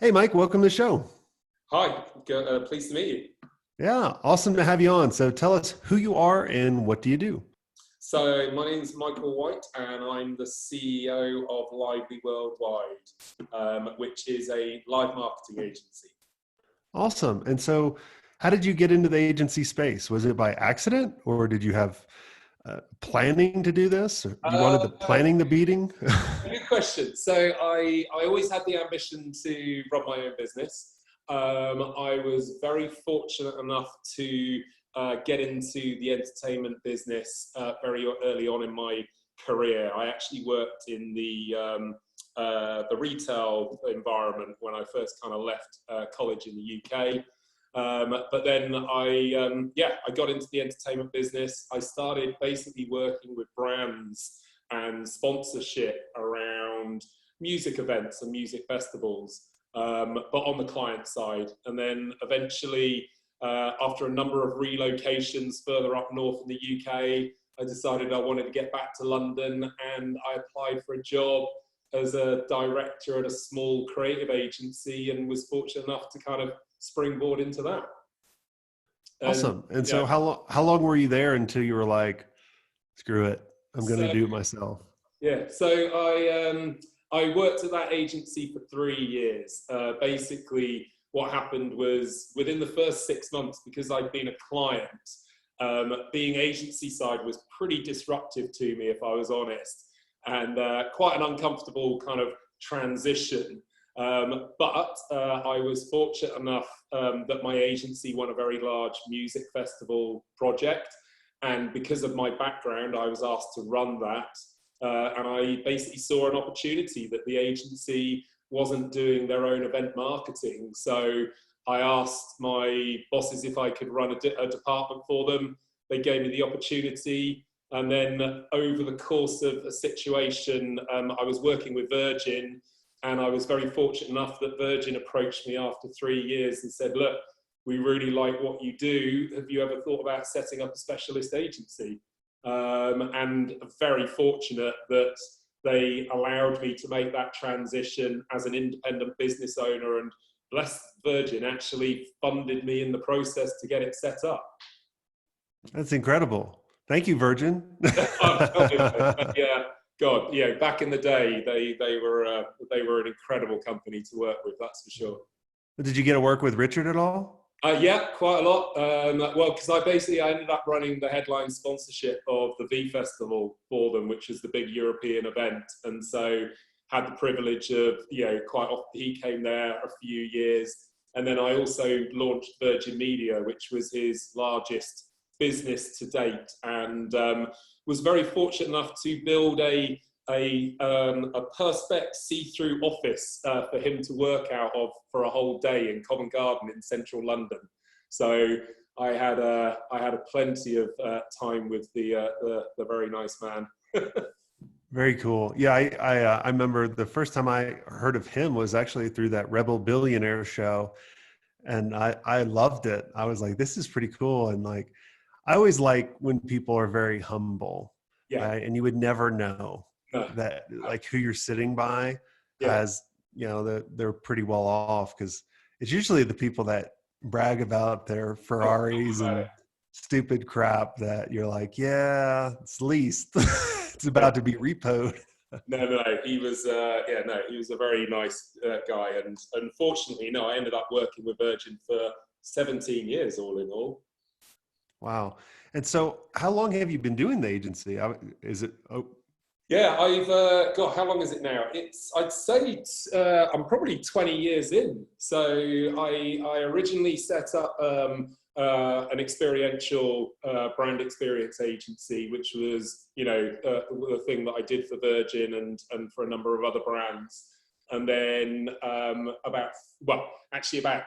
Hey, Mike, welcome to the show. Hi, pleased to meet you. Yeah, awesome to have you on. So tell us who you are and what do you do? So, my name's Michael White, and I'm the CEO of Lively Worldwide, which is a live marketing agency. Awesome. And so, how did you get into the agency space? Was it by accident or did you have planning to do this? Or you wanted the Uh, planning the beating? Good question. So, I always had the ambition to run my own business. I was very fortunate enough to get into the entertainment business very early on in my career. I actually worked in the retail environment when I first kind of left college in the UK. But then I got into the entertainment business. I started basically working with brands and sponsorship around music events and music festivals, but on the client side. And then eventually, after a number of relocations further up north in the UK, I decided I wanted to get back to London, and I applied for a job as a director at a small creative agency and was fortunate enough to kind of springboard into that. And Awesome. And yeah, so how long were you there until you were like, screw it, I'm going to so do it myself? I worked at that agency for 3 years. Basically, what happened was within the first 6 months, because I'd been a client, being agency side was pretty disruptive to me, if I was honest, and quite an uncomfortable kind of transition. But I was fortunate enough that my agency won a very large music festival project. And because of my background, I was asked to run that. And I basically saw an opportunity that the agency wasn't doing their own event marketing. So I asked my bosses if I could run a department for them. They gave me the opportunity. And then over the course of a situation, I was working with Virgin, and I was very fortunate enough that Virgin approached me after 3 years and said, look, we really like what you do. Have you ever thought about setting up a specialist agency? And very fortunate that they allowed me to make that transition as an independent business owner, and bless Virgin actually funded me in the process to get it set up. That's incredible. Thank you, Virgin. I'm telling you, yeah, God, yeah. Back in the day, they were an incredible company to work with. That's for sure. Did you get to work with Richard at all? Yeah, quite a lot. Well, because I ended up running the headline sponsorship of the V Festival for them, which is the big European event, and so had the privilege of quite often he came there a few years, and then I also launched Virgin Media, which was his largest business to date, and was very fortunate enough to build a perspex see-through office for him to work out of for a whole day in Covent Garden in central London. So I had a plenty of time with the very nice man. Very cool. Yeah, I remember the first time I heard of him was actually through that Rebel Billionaire show, and I loved it. I was like, this is pretty cool, and like I always like when people are very humble, Yeah, right? And you would never know no, that like who you're sitting by yeah. has, that they're pretty well off, because it's usually the people that brag about their Oh, tell me Ferraris about it. and stupid crap that you're like, yeah, it's leased. It's Yeah. about to be repoed. No. He was, he was a very nice guy, and unfortunately, no, I ended up working with Virgin for 17 years, all in all. Wow. And so how long have you been doing the agency? Is it, oh, Yeah, I've got. How long is it now? I'd say I'm probably 20 years in. So I originally set up an experiential brand experience agency, which was the thing that I did for Virgin and for a number of other brands. And then about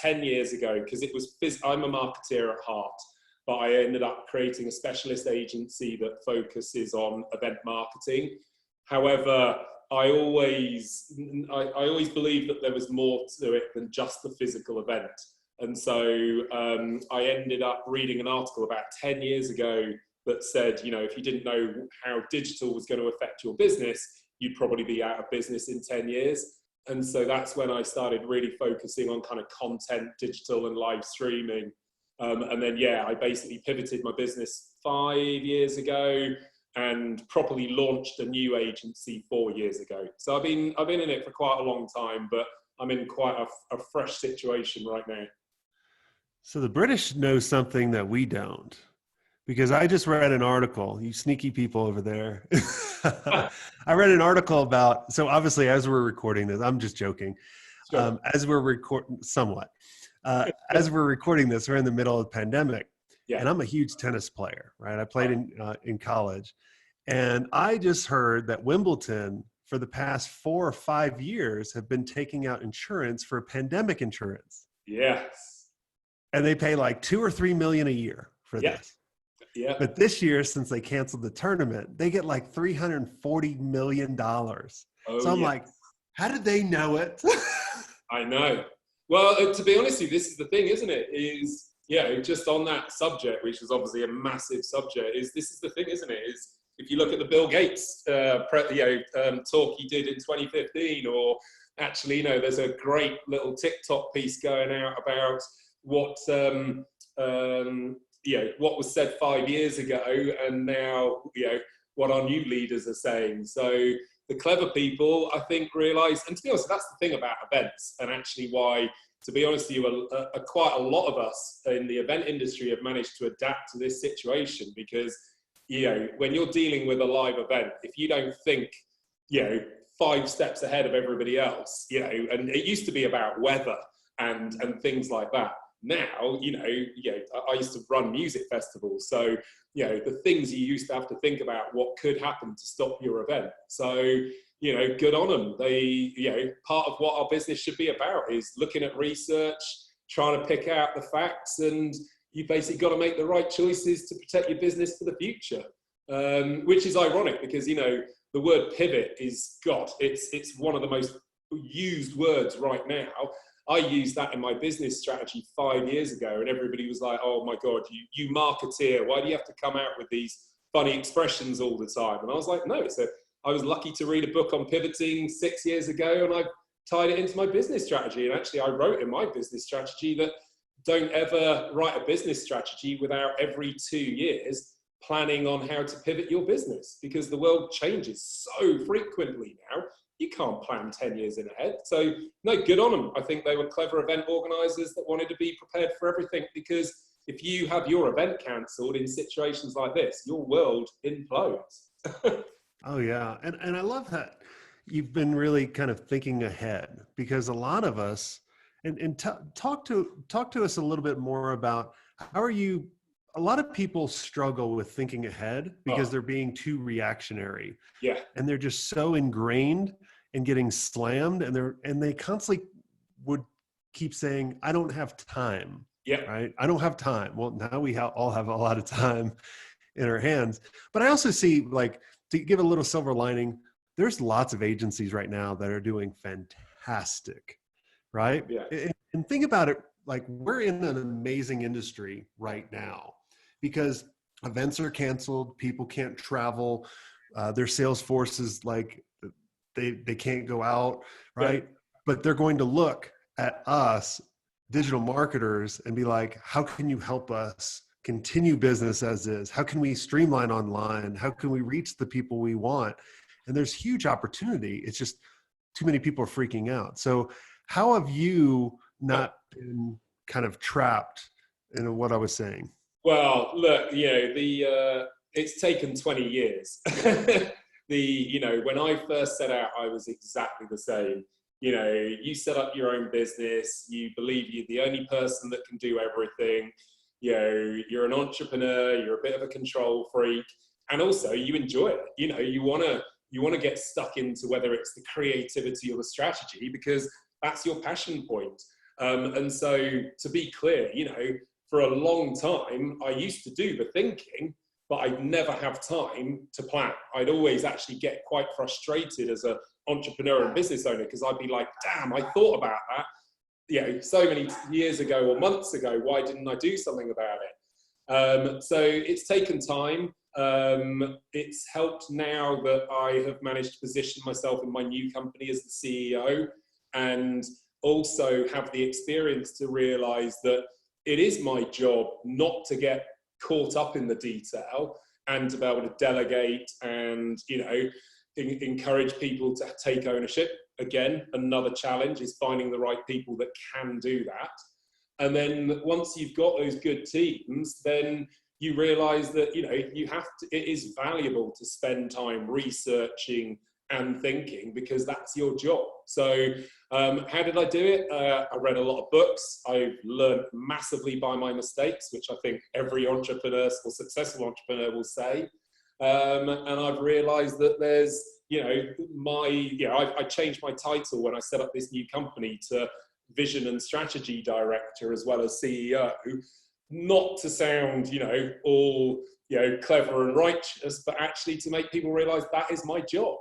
10 years ago, because I'm a marketeer at heart, but I ended up creating a specialist agency that focuses on event marketing. However, I always believed that there was more to it than just the physical event. And so I ended up reading an article about 10 years ago that said, if you didn't know how digital was going to affect your business, you'd probably be out of business in 10 years. And so that's when I started really focusing on kind of content, digital and live streaming. And then, yeah, I basically pivoted my business 5 years ago and properly launched a new agency 4 years ago. So I've been in it for quite a long time, but I'm in quite a fresh situation right now. So the British know something that we don't, because I just read an article, you sneaky people over there. I read an article about, so obviously as we're recording this, I'm just joking. Sure. As we're recording, somewhat, as we're recording this, we're in the middle of the pandemic, Yeah. and I'm a huge tennis player, right? I played in college, and I just heard that Wimbledon for the past 4 or 5 years have been taking out insurance for pandemic insurance. Yes. And they pay like 2 or 3 million a year for Yeah. this. Yeah. But this year, since they canceled the tournament, they get like $340 million. Oh, So I'm yeah. like, how did they know it? I know. Well, to be honest with you, this is the thing, isn't it? Is, yeah, just on that subject, which is obviously a massive subject, this is the thing, isn't it? Is if you look at the Bill Gates talk he did in 2015, or actually, there's a great little TikTok piece going out about what what was said 5 years ago, and now what our new leaders are saying. So the clever people, I think, realise, and to be honest, that's the thing about events, and actually why, to be honest with you, quite a lot of us in the event industry have managed to adapt to this situation, because when you're dealing with a live event, if you don't think 5 steps ahead of everybody else, and it used to be about weather and things like that. Now, I used to run music festivals, so the things you used to have to think about what could happen to stop your event. So good on them. They part of what our business should be about is looking at research, trying to pick out the facts, and you basically got to make the right choices to protect your business for the future. Which is ironic, because the word pivot is it's one of the most used words right now. I used that in my business strategy 5 years ago, and everybody was like, oh my God, you marketeer, why do you have to come out with these funny expressions all the time? And I was like, no, I was lucky to read a book on pivoting 6 years ago, and I tied it into my business strategy. And actually I wrote in my business strategy that don't ever write a business strategy without every 2 years planning on how to pivot your business, because the world changes so frequently now. You can't plan 10 years in ahead. So no, good on them. I think they were clever event organizers that wanted to be prepared for everything, because if you have your event cancelled in situations like this, your world implodes. Oh yeah. And I love that you've been really kind of thinking ahead, because a lot of us, and talk to us a little bit more about how are you. A lot of people struggle with thinking ahead because they're being too reactionary. Yeah. And they're just so ingrained in getting slammed, and they constantly would keep saying, I don't have time. Yeah. Right. I don't have time. Well, now we all have a lot of time in our hands. But I also see, like, to give a little silver lining, there's lots of agencies right now that are doing fantastic. Right. Yeah. And think about it, like, we're in an amazing industry right now, because events are canceled, people can't travel, their sales force is like, they can't go out, right? Yeah. But they're going to look at us, digital marketers, and be like, how can you help us continue business as is? How can we streamline online? How can we reach the people we want? And there's huge opportunity. It's just too many people are freaking out. So how have you not been kind of trapped in what I was saying? Well, look, it's taken 20 years. When I first set out, I was exactly the same. You set up your own business, you believe you're the only person that can do everything. You're an entrepreneur, you're a bit of a control freak, and also you enjoy it. You want to get stuck into whether it's the creativity or the strategy, because that's your passion point. And so, to be clear, for a long time, I used to do the thinking, but I'd never have time to plan. I'd always actually get quite frustrated as an entrepreneur and business owner, because I'd be like, damn, I thought about that, so many years ago or months ago. Why didn't I do something about it? So it's taken time. It's helped now that I have managed to position myself in my new company as the CEO. and also have the experience to realize that it is my job not to get caught up in the detail, and to be able to delegate and, you know, encourage people to take ownership. Again, another challenge is finding the right people that can do that. And then once you've got those good teams, then you realize that, you know, you have to, it is valuable to spend time researching and thinking, because that's your job. So how did I do it? I read a lot of books. I've learned massively by my mistakes, which I think every entrepreneur or successful entrepreneur will say. And I've realized that there's, you know, I changed my title when I set up this new company to Vision and Strategy Director as well as CEO, not to sound, you know, all, you know, clever and righteous, but actually to make people realize that is my job.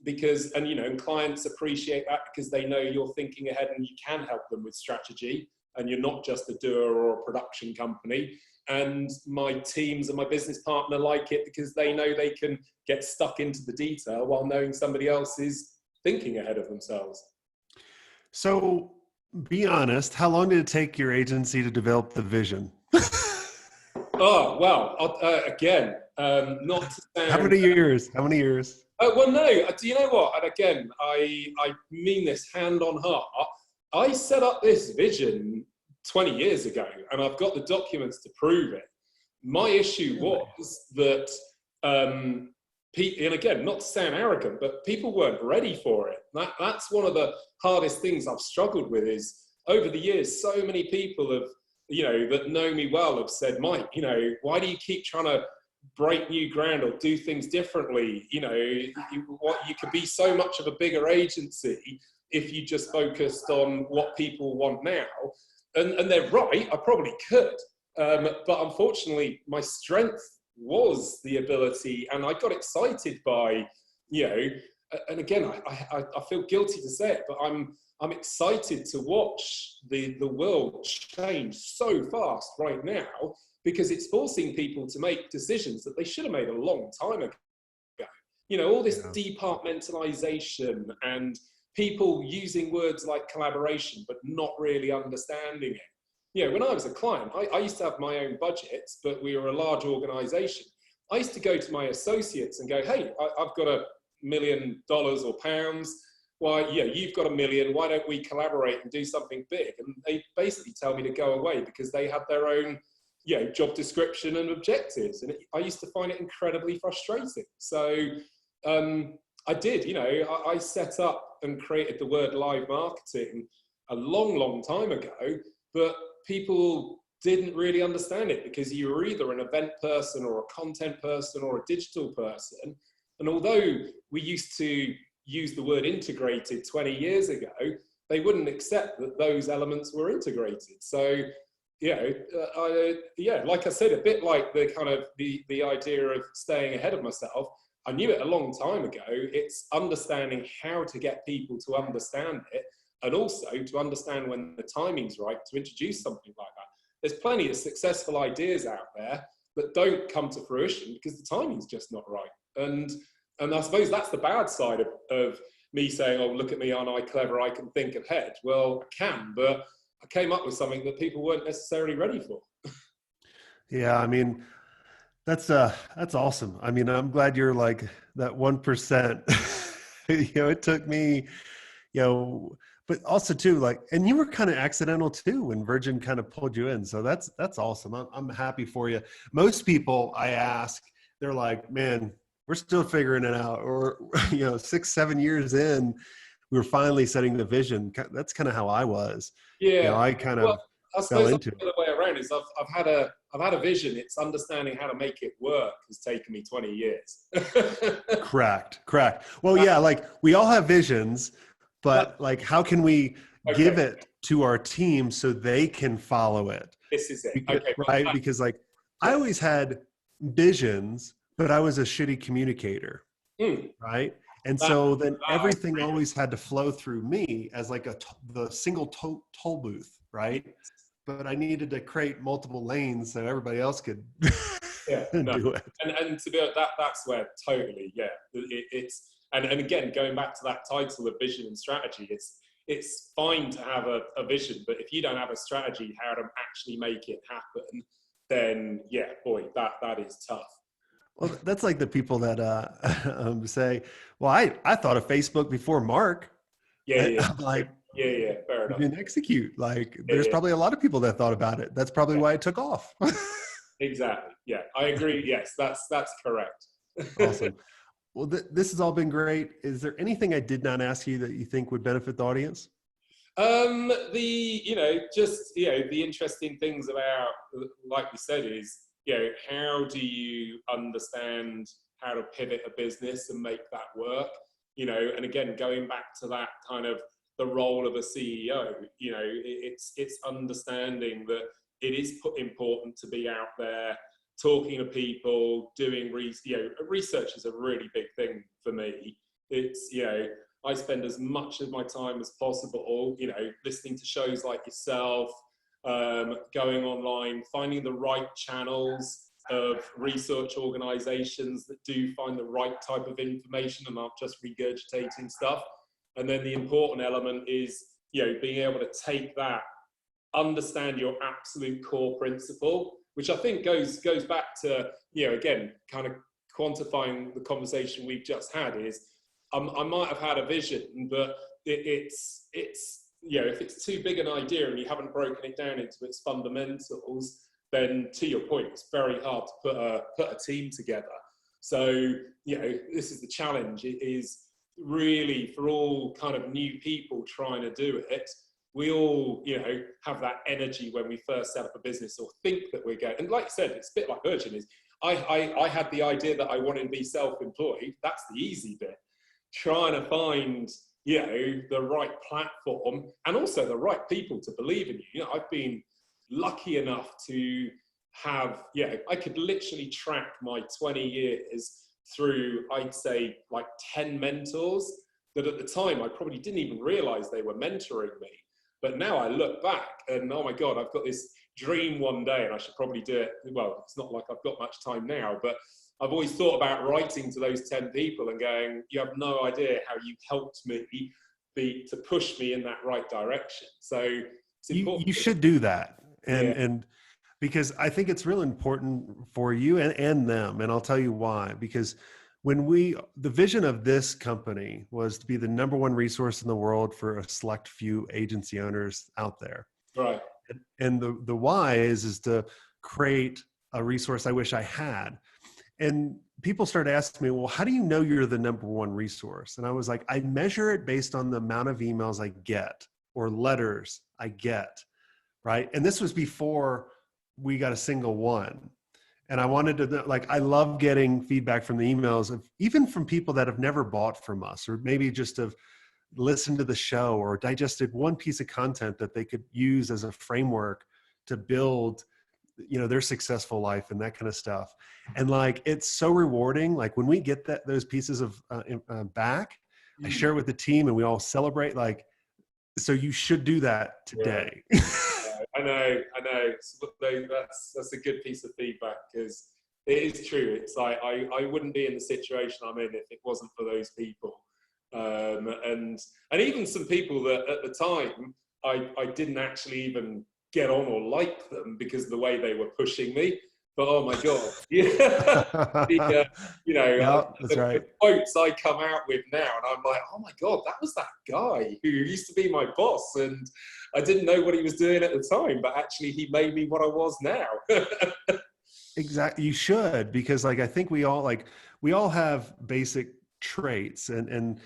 Because, and, you know, and clients appreciate that because they know you're thinking ahead and you can help them with strategy, and you're not just a doer or a production company. And my teams and my business partner like it because they know they can get stuck into the detail while knowing somebody else is thinking ahead of themselves. So be honest, how long did it take your agency to develop the vision? Oh, well, again, not to sound... How many years? How many years? Well, no, do you know what? And again, I mean this hand on heart. I set up this vision 20 years ago, and I've got the documents to prove it. My issue was that, and again, not to sound arrogant, but people weren't ready for it. That's one of the hardest things I've struggled with, is over the years, so many people have, you know, that know me well have said, Mike, you know, why do you keep trying to break new ground or do things differently? You know, you could be so much of a bigger agency if you just focused on what people want now. And they're right, I probably could. But unfortunately, my strength was the ability, and I got excited by, you know, and again, I feel guilty to say it, but I'm excited to watch the world change so fast right now, because it's forcing people to make decisions that they should have made a long time ago. You know, all this departmentalization and people using words like collaboration, but not really understanding it. You know, when I was a client, I used to have my own budgets, but we were a large organization. I used to go to my associates and go, hey, I've got $1 million or pounds. Why, yeah, you've got $1 million. Why don't we collaborate and do something big? And they basically tell me to go away because they had their own, you know, job description and objectives. And I used to find it incredibly frustrating. So I did, you know, I set up and created the word live marketing a long, long time ago, but people didn't really understand it because you were either an event person or a content person or a digital person. And although we used to use the word integrated 20 years ago, they wouldn't accept that those elements were integrated. So, you know, like I said, a bit like the kind of the idea of staying ahead of myself, I knew it a long time ago. It's understanding how to get people to understand it, and also to understand when the timing's right to introduce something like that. There's plenty of successful ideas out there that don't come to fruition because the timing's just not right. And I suppose that's the bad side of me saying, oh, look at me, aren't I clever? I can think ahead. Well, I can, but I came up with something that people weren't necessarily ready for. Yeah, I mean, that's awesome. I mean, I'm glad you're like that 1%. You know, it took me, you know, but also too, like, and you were kind of accidental too when Virgin kind of pulled you in. So that's awesome. I'm happy for you. Most people I ask, they're like, man, we're still figuring it out. Or, you know, 6-7 years in, we were finally setting the vision. That's kind of how I was. Yeah. You know, I kind of I suppose fell into it. the other way around is I've had a vision. It's understanding how to make it work has taken me 20 years. Correct. Well, yeah, like we all have visions, but like, how can we give it to our team so they can follow it? This is it. Because, right? Because like I always had visions, but I was a shitty communicator, right? And so then everything always had to flow through me as like the single toll booth, right? But I needed to create multiple lanes so everybody else could do it. And to be honest, that's where totally, it's and again, going back to that title of vision and strategy, it's fine to have a vision, but if you don't have a strategy how to actually make it happen, then yeah, boy, that is tough. Well, that's like the people that say, well, I thought of Facebook before Mark. Yeah, I'm like, yeah, fair you enough. didn't execute. Like, Yeah, there's yeah, probably a lot of people that thought about it. That's probably yeah, why it took off. exactly. Yeah, I agree. Yes, that's correct. Awesome. Well, this has all been great. Is there anything I did not ask you that you think would benefit the audience? The interesting things about, like we said, is, how do you understand how to pivot a business and make that work? And again, going back to that kind of the role of a CEO, it's understanding that it is important to be out there talking to people, doing research is a really big thing for me. It's, I spend as much of my time as possible, listening to shows like yourself, going online, finding the right channels of research organizations that do find the right type of information and aren't just regurgitating stuff. And then the important element is, being able to take that, understand your absolute core principle, which I think goes back to, again, kind of quantifying the conversation we've just had is, I might have had a vision, but it's if it's too big an idea and you haven't broken it down into its fundamentals, then to your point, it's very hard to put a team together. So, this is the challenge. It is really for all kind of new people trying to do it. We all, have that energy when we first set up a business or think that we're going. And like you said, it's a bit like Virgin is. I had the idea that I wanted to be self-employed. That's the easy bit. Trying to find, the right platform and also the right people to believe in you. I've been lucky enough to have, I could literally track my 20 years through, I'd say, like 10 mentors that at the time I probably didn't even realize they were mentoring me. But now I look back and, oh my God, I've got this dream one day and I should probably do it. Well, it's not like I've got much time now, but I've always thought about writing to those 10 people and going, you have no idea how you helped me to push me in that right direction. So it's important. You should do that. Yeah. And because I think it's real important for you and them. And I'll tell you why, because the vision of this company was to be the number one resource in the world for a select few agency owners out there. Right. And the why is to create a resource I wish I had. And people started asking me, well, how do you know you're the number one resource? And I was like, I measure it based on the amount of emails I get or letters I get, right? And this was before we got a single one. And I wanted to, I love getting feedback from the emails of even from people that have never bought from us, or maybe just have listened to the show or digested one piece of content that they could use as a framework to build, their successful life and that kind of stuff. And it's so rewarding. Like when we get those pieces of back, I share it with the team and we all celebrate. So you should do that today. Yeah. I know. That's a good piece of feedback because it is true. It's like I wouldn't be in the situation I'm in if it wasn't for those people, and even some people that at the time I didn't actually even get on or like them because of the way they were pushing me. But oh my God, yeah, that's right. The quotes I come out with now, and I'm like, oh my God, that was that guy who used to be my boss, and I didn't know what he was doing at the time, but actually he made me what I was now. Exactly, you should, because I think we all have basic traits, and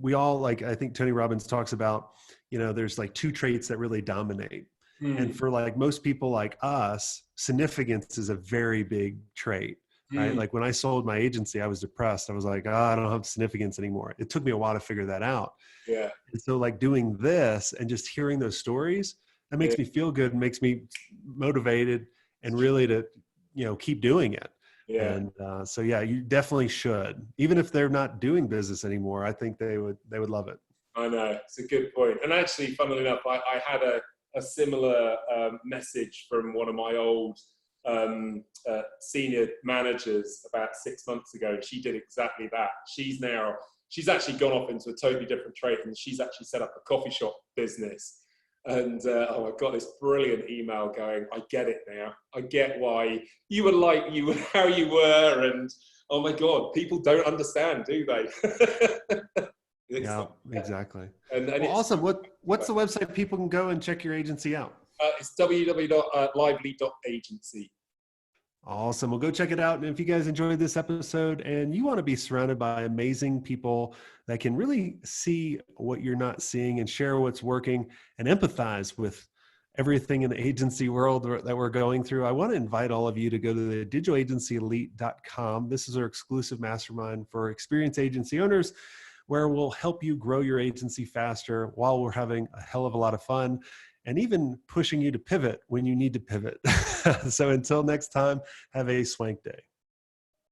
we all I think Tony Robbins talks about, there's two traits that really dominate. And for most people like us, significance is a very big trait, right? When I sold my agency, I was depressed. I was like, I don't have significance anymore. It took me a while to figure that out. Yeah. And so doing this and just hearing those stories, that makes me feel good and makes me motivated and really to, keep doing it. Yeah. And so, you definitely should. Even if they're not doing business anymore, I think they would love it. I know. It's a good point. And actually, funnily enough, I had a similar message from one of my old senior managers about 6 months ago. She did exactly that. she's actually gone off into a totally different trade, and she's actually set up a coffee shop business. And I got this brilliant email going, I get it now. I get why you were like you were, how you were, and oh my God, people don't understand, do they? Yeah, exactly. And well, awesome. What's the website people can go and check your agency out? It's www.lively.agency. Awesome. Well, go check it out. And if you guys enjoyed this episode and you want to be surrounded by amazing people that can really see what you're not seeing and share what's working and empathize with everything in the agency world that we're going through, I want to invite all of you to go to the digitalagencyelite.com. This is our exclusive mastermind for experienced agency owners, where we'll help you grow your agency faster while we're having a hell of a lot of fun and even pushing you to pivot when you need to pivot. So until next time, have a swank day.